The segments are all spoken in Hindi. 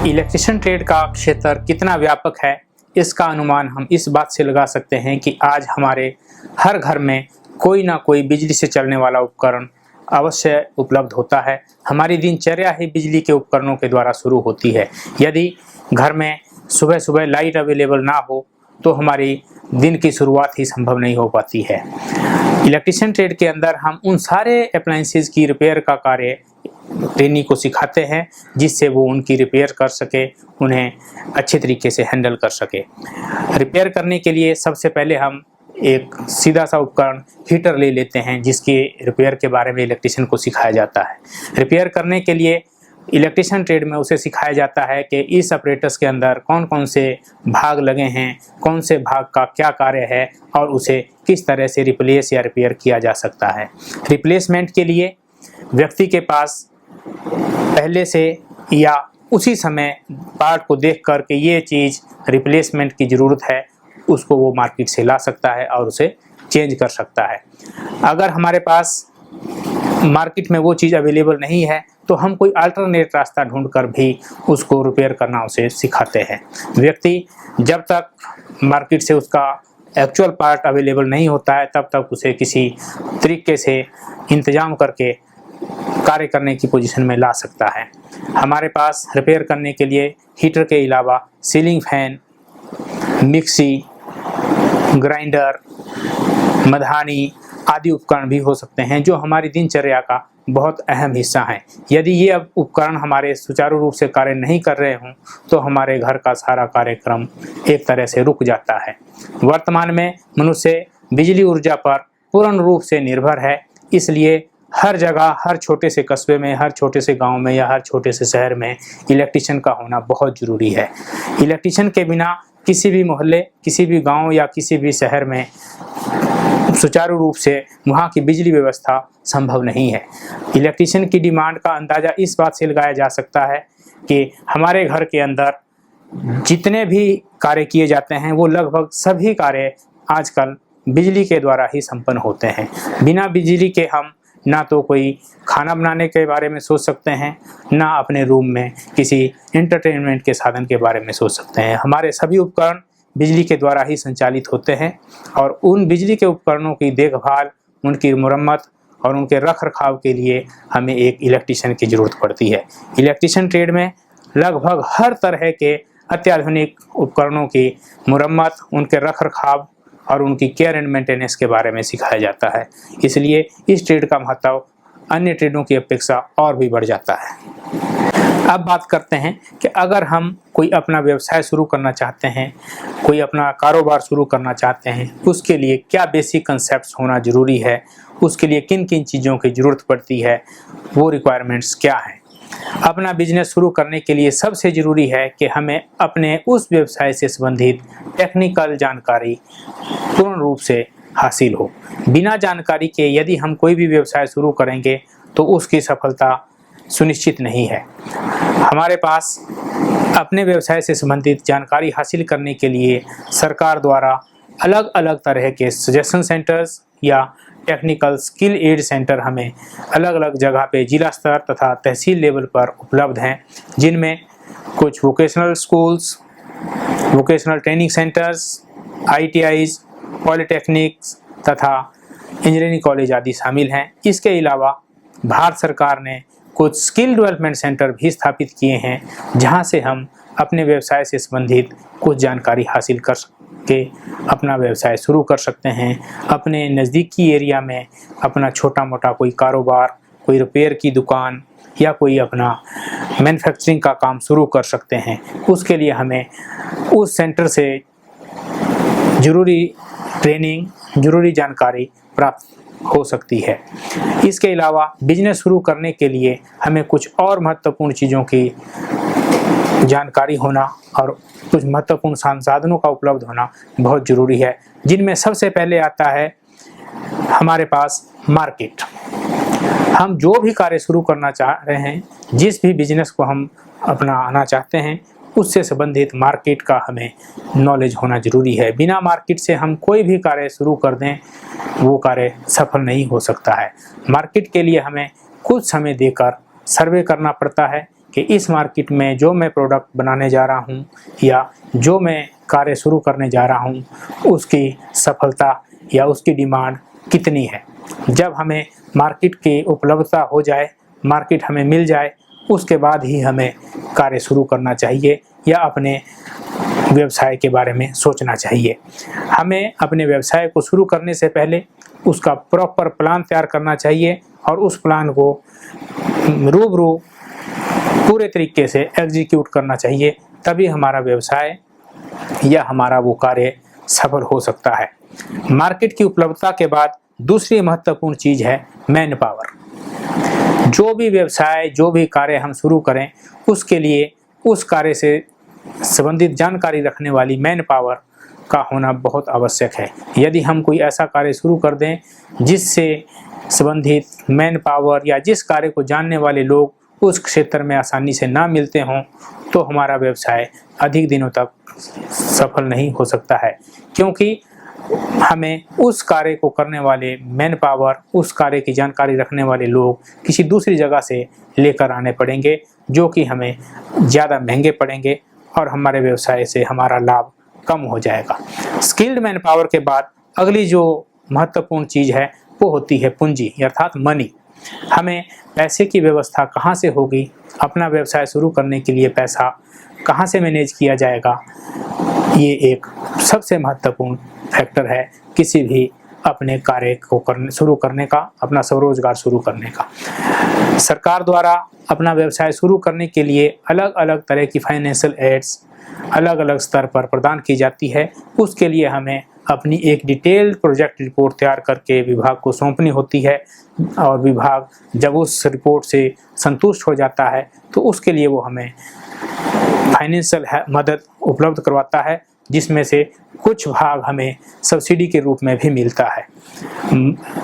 इलेक्ट्रिशियन ट्रेड का क्षेत्र कितना व्यापक है, इसका अनुमान हम इस बात से लगा सकते हैं कि आज हमारे हर घर में कोई ना कोई बिजली से चलने वाला उपकरण अवश्य उपलब्ध होता है। हमारी दिनचर्या ही बिजली के उपकरणों के द्वारा शुरू होती है। यदि घर में सुबह सुबह लाइट अवेलेबल ना हो तो हमारी दिन की शुरुआत ही संभव नहीं हो पाती है। इलेक्ट्रिशियन ट्रेड के अंदर हम उन सारे अप्लायंसेस की रिपेयर का कार्य ट्रेनी को सिखाते हैं, जिससे वो उनकी रिपेयर कर सके, उन्हें अच्छे तरीके से हैंडल कर सके। रिपेयर करने के लिए सबसे पहले हम एक सीधा सा उपकरण हीटर ले लेते हैं, जिसके रिपेयर के बारे में इलेक्ट्रिशियन को सिखाया जाता है। रिपेयर करने के लिए इलेक्ट्रिशियन ट्रेड में उसे सिखाया जाता है कि इस ऑपरेटर्स के अंदर कौन कौन से भाग लगे हैं, कौन से भाग का क्या कार्य है और उसे किस तरह से रिप्लेस या रिपेयर किया जा सकता है। रिप्लेसमेंट के लिए व्यक्ति के पास पहले से या उसी समय पार्ट को देख कर के ये चीज़ रिप्लेसमेंट की ज़रूरत है, उसको वो मार्केट से ला सकता है और उसे चेंज कर सकता है। अगर हमारे पास मार्केट में वो चीज़ अवेलेबल नहीं है तो हम कोई अल्टरनेट रास्ता ढूंढकर भी उसको रिपेयर करना उसे सिखाते हैं। व्यक्ति जब तक मार्केट से उसका एक्चुअल पार्ट अवेलेबल नहीं होता है तब तक उसे किसी तरीके से इंतजाम करके कार्य करने की पोजीशन में ला सकता है। हमारे पास रिपेयर करने के लिए हीटर के अलावा सीलिंग फैन, मिक्सी, ग्राइंडर, मधानी आदि उपकरण भी हो सकते हैं, जो हमारी दिनचर्या का बहुत अहम हिस्सा हैं। यदि ये उपकरण हमारे सुचारू रूप से कार्य नहीं कर रहे हों तो हमारे घर का सारा कार्यक्रम एक तरह से रुक जाता है। वर्तमान में मनुष्य बिजली ऊर्जा पर पूर्ण रूप से निर्भर है, इसलिए हर जगह, हर छोटे से कस्बे में, हर छोटे से गांव में या हर छोटे से शहर में इलेक्ट्रिशियन का होना बहुत ज़रूरी है। इलेक्ट्रिशियन के बिना किसी भी मोहल्ले, किसी भी गांव या किसी भी शहर में सुचारू रूप से वहाँ की बिजली व्यवस्था संभव नहीं है। इलेक्ट्रिशियन की डिमांड का अंदाज़ा इस बात से लगाया जा सकता है कि हमारे घर के अंदर जितने भी कार्य किए जाते हैं वो लगभग सभी कार्य आजकल बिजली के द्वारा ही संपन्न होते हैं। बिना बिजली के हम ना तो कोई खाना बनाने के बारे में सोच सकते हैं, ना अपने रूम में किसी एंटरटेनमेंट के साधन के बारे में सोच सकते हैं। हमारे सभी उपकरण बिजली के द्वारा ही संचालित होते हैं और उन बिजली के उपकरणों की देखभाल, उनकी मरम्मत और उनके रख रखाव के लिए हमें एक इलेक्ट्रिशियन की ज़रूरत पड़ती है। इलेक्ट्रिशियन ट्रेड में लगभग हर तरह के अत्याधुनिक उपकरणों की मरम्मत, उनके रख रखाव और उनकी केयर एंड मेंटेनेंस के बारे में सिखाया जाता है। इसलिए इस ट्रेड का महत्व अन्य ट्रेडों की अपेक्षा और भी बढ़ जाता है। अब बात करते हैं कि अगर हम कोई अपना व्यवसाय शुरू करना चाहते हैं, कोई अपना कारोबार शुरू करना चाहते हैं, उसके लिए क्या बेसिक कंसेप्ट्स होना ज़रूरी है, उसके लिए किन किन चीज़ों की ज़रूरत पड़ती है, वो रिक्वायरमेंट्स क्या हैं। अपना बिजनेस शुरू करने के लिए सबसे ज़रूरी है कि हमें अपने उस व्यवसाय से संबंधित टेक्निकल जानकारी पूर्ण रूप से हासिल हो। बिना जानकारी के यदि हम कोई भी व्यवसाय शुरू करेंगे तो उसकी सफलता सुनिश्चित नहीं है। हमारे पास अपने व्यवसाय से संबंधित जानकारी हासिल करने के लिए सरकार द्वारा अलग अलग तरह के सजेशन सेंटर्स या टेक्निकल स्किल एड सेंटर हमें अलग अलग जगह पे जिला स्तर तथा तहसील लेवल पर उपलब्ध हैं, जिनमें कुछ vocational schools, vocational training centres, ITIs, polytechnics तथा इंजीनियरिंग कॉलेज आदि शामिल हैं। इसके अलावा भारत सरकार ने कुछ स्किल डेवलपमेंट सेंटर भी स्थापित किए हैं, जहां से हम अपने व्यवसाय से संबंधित कुछ जानकारी हासिल कर के अपना व्यवसाय शुरू कर सकते हैं। अपने नज़दीकी एरिया में अपना छोटा मोटा कोई कारोबार, कोई रिपेयर की दुकान या कोई अपना मैन्युफैक्चरिंग का काम शुरू कर सकते हैं। उसके लिए हमें उस सेंटर से ज़रूरी ट्रेनिंग, ज़रूरी जानकारी प्राप्त हो सकती है। इसके अलावा बिजनेस शुरू करने के लिए हमें कुछ और महत्वपूर्ण चीज़ों की जानकारी होना और कुछ महत्वपूर्ण संसाधनों का उपलब्ध होना बहुत ज़रूरी है, जिनमें सबसे पहले आता है हमारे पास मार्केट। हम जो भी कार्य शुरू करना चाह रहे हैं, जिस भी बिजनेस को हम अपनाना चाहते हैं, उससे संबंधित मार्केट का हमें नॉलेज होना ज़रूरी है। बिना मार्केट से हम कोई भी कार्य शुरू कर दें, वो कार्य सफल नहीं हो सकता है। मार्केट के लिए हमें कुछ समय देकर सर्वे करना पड़ता है कि इस मार्केट में जो मैं प्रोडक्ट बनाने जा रहा हूँ या जो मैं कार्य शुरू करने जा रहा हूँ उसकी सफलता या उसकी डिमांड कितनी है। जब हमें मार्केट की उपलब्धता हो जाए, मार्केट हमें मिल जाए, उसके बाद ही हमें कार्य शुरू करना चाहिए या अपने व्यवसाय के बारे में सोचना चाहिए। हमें अपने व्यवसाय को शुरू करने से पहले उसका प्रॉपर प्लान तैयार करना चाहिए और उस प्लान को रूबरू पूरे तरीके से एग्जीक्यूट करना चाहिए, तभी हमारा व्यवसाय या हमारा वो कार्य सफल हो सकता है। मार्केट की उपलब्धता के बाद दूसरी महत्वपूर्ण चीज़ है मैन पावर। जो भी व्यवसाय, जो भी कार्य हम शुरू करें, उसके लिए उस कार्य से संबंधित जानकारी रखने वाली मैन पावर का होना बहुत आवश्यक है। यदि हम कोई ऐसा कार्य शुरू कर दें जिससे संबंधित मैन पावर या जिस कार्य को जानने वाले लोग उस क्षेत्र में आसानी से ना मिलते हों, तो हमारा व्यवसाय अधिक दिनों तक सफल नहीं हो सकता है, क्योंकि हमें उस कार्य को करने वाले मैन पावर, उस कार्य की जानकारी रखने वाले लोग किसी दूसरी जगह से लेकर आने पड़ेंगे, जो कि हमें ज़्यादा महंगे पड़ेंगे और हमारे व्यवसाय से हमारा लाभ कम हो जाएगा। स्किल्ड मैन पावर के बाद अगली जो महत्वपूर्ण चीज़ है वो होती है पूंजी अर्थात मनी। हमें पैसे की व्यवस्था कहाँ से होगी, अपना व्यवसाय शुरू करने के लिए पैसा कहाँ से मैनेज किया जाएगा, ये एक सबसे महत्वपूर्ण फैक्टर है किसी भी अपने कार्य को शुरू करने का, अपना स्वरोजगार शुरू करने का। सरकार द्वारा अपना व्यवसाय शुरू करने के लिए अलग अलग तरह की फाइनेंशियल एड्स अलग अलग स्तर पर प्रदान की जाती है। उसके लिए हमें अपनी एक डिटेल्ड प्रोजेक्ट रिपोर्ट तैयार करके विभाग को सौंपनी होती है और विभाग जब उस रिपोर्ट से संतुष्ट हो जाता है तो उसके लिए वो हमें फाइनेंशियल मदद उपलब्ध करवाता है, जिसमें से कुछ भाग हमें सब्सिडी के रूप में भी मिलता है।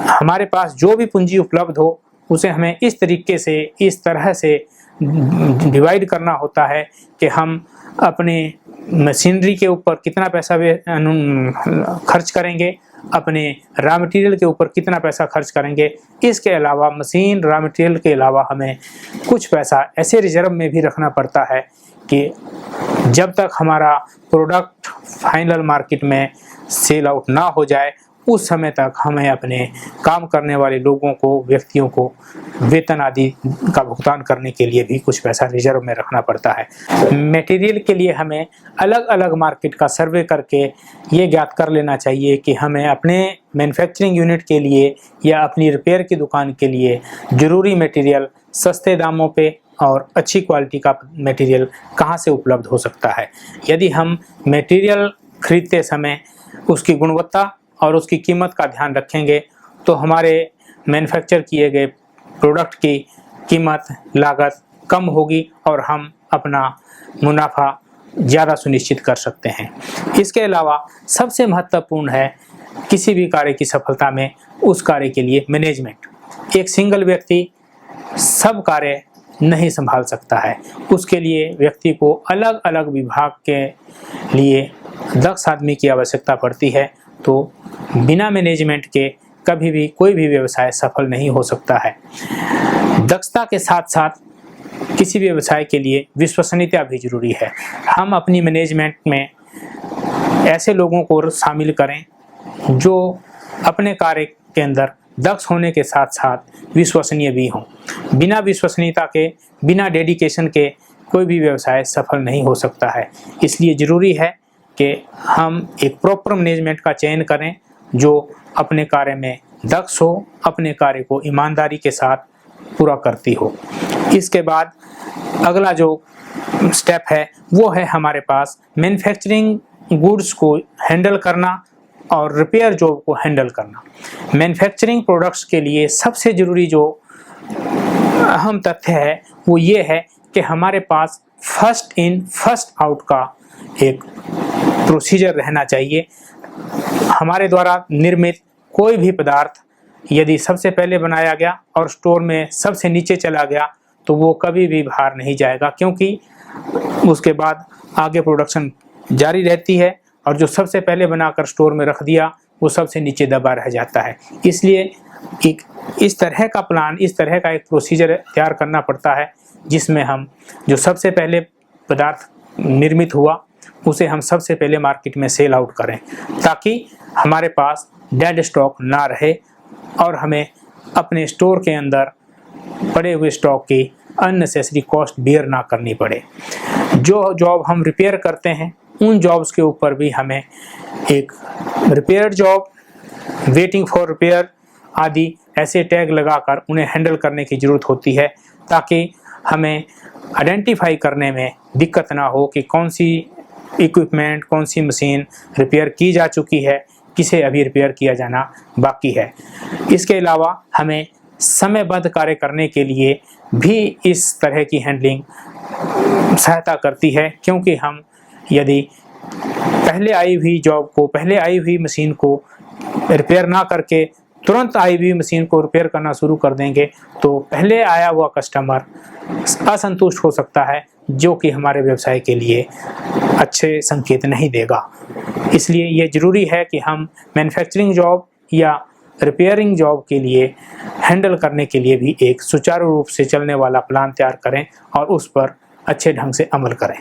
हमारे पास जो भी पूंजी उपलब्ध हो उसे हमें इस तरीके से, इस तरह से डिवाइड करना होता है कि हम अपने मशीनरी के ऊपर कितना पैसा खर्च करेंगे, अपने रॉ मटेरियल के ऊपर कितना पैसा खर्च करेंगे। इसके अलावा मशीन, रॉ मटेरियल के अलावा हमें कुछ पैसा ऐसे रिजर्व में भी रखना पड़ता है कि जब तक हमारा प्रोडक्ट फाइनल मार्केट में सेल आउट ना हो जाए उस समय तक हमें अपने काम करने वाले लोगों को, व्यक्तियों को वेतन आदि का भुगतान करने के लिए भी कुछ पैसा रिजर्व में रखना पड़ता है। मटेरियल के लिए हमें अलग अलग मार्केट का सर्वे करके ये ज्ञात कर लेना चाहिए कि हमें अपने मैन्युफैक्चरिंग यूनिट के लिए या अपनी रिपेयर की दुकान के लिए ज़रूरी मटेरियल सस्ते दामों पे और अच्छी क्वालिटी का मटेरियल कहाँ से उपलब्ध हो सकता है। यदि हम मटेरियल खरीदते समय उसकी गुणवत्ता और उसकी कीमत का ध्यान रखेंगे तो हमारे मैन्युफैक्चर किए गए प्रोडक्ट की कीमत, लागत कम होगी और हम अपना मुनाफा ज़्यादा सुनिश्चित कर सकते हैं। इसके अलावा सबसे महत्वपूर्ण है किसी भी कार्य की सफलता में उस कार्य के लिए मैनेजमेंट। एक सिंगल व्यक्ति सब कार्य नहीं संभाल सकता है, उसके लिए व्यक्ति को अलग अलग विभाग के लिए दक्ष आदमी की आवश्यकता पड़ती है। तो बिना मैनेजमेंट के कभी भी कोई भी व्यवसाय सफल नहीं हो सकता है। दक्षता के साथ साथ किसी भी व्यवसाय के लिए विश्वसनीयता भी जरूरी है। हम अपनी मैनेजमेंट में ऐसे लोगों को शामिल करें जो अपने कार्य के अंदर दक्ष होने के साथ साथ विश्वसनीय भी हों। बिना विश्वसनीयता के, बिना डेडिकेशन के कोई भी व्यवसाय सफल नहीं हो सकता है। इसलिए ज़रूरी है कि हम एक प्रॉपर मैनेजमेंट का चयन करें जो अपने कार्य में दक्ष हो, अपने कार्य को ईमानदारी के साथ पूरा करती हो। इसके बाद अगला जो स्टेप है वो है हमारे पास मैन्युफैक्चरिंग गुड्स को हैंडल करना और रिपेयर जॉब को हैंडल करना। मैन्युफैक्चरिंग प्रोडक्ट्स के लिए सबसे ज़रूरी जो अहम तथ्य है वो ये है कि हमारे पास फर्स्ट इन फर्स्ट आउट का एक प्रोसीजर रहना चाहिए। हमारे द्वारा निर्मित कोई भी पदार्थ यदि सबसे पहले बनाया गया और स्टोर में सबसे नीचे चला गया तो वो कभी भी बाहर नहीं जाएगा, क्योंकि उसके बाद आगे प्रोडक्शन जारी रहती है और जो सबसे पहले बनाकर स्टोर में रख दिया वो सबसे नीचे दबा रह जाता है। इसलिए एक इस तरह का प्लान, इस तरह का एक प्रोसीजर तैयार करना पड़ता है जिसमें हम जो सबसे पहले पदार्थ निर्मित हुआ उसे हम सबसे पहले मार्केट में सेल आउट करें, ताकि हमारे पास डेड स्टॉक ना रहे और हमें अपने स्टोर के अंदर पड़े हुए स्टॉक की अननेसेसरी कॉस्ट बियर ना करनी पड़े। जो जॉब हम रिपेयर करते हैं उन जॉब्स के ऊपर भी हमें एक repair job, waiting for repair आदि ऐसे टैग लगाकर उन्हें हैंडल करने की ज़रूरत होती है, ताकि हमें आइडेंटिफाई करने में दिक्कत ना हो कि कौन सी इक्विपमेंट, कौन सी मशीन रिपेयर की जा चुकी है, किसे अभी रिपेयर किया जाना बाकी है। इसके अलावा हमें समयबद्ध कार्य करने के लिए भी इस तरह की हैंडलिंग सहायता करती है, क्योंकि हम यदि पहले आई हुई मशीन को रिपेयर ना करके तुरंत आई हुई मशीन को रिपेयर करना शुरू कर देंगे तो पहले आया हुआ कस्टमर असंतुष्ट हो सकता है, जो कि हमारे व्यवसाय के लिए अच्छे संकेत नहीं देगा। इसलिए ये ज़रूरी है कि हम मैन्युफैक्चरिंग जॉब या रिपेयरिंग जॉब के लिए हैंडल करने के लिए भी एक सुचारू रूप से चलने वाला प्लान तैयार करें और उस पर अच्छे ढंग से अमल करें।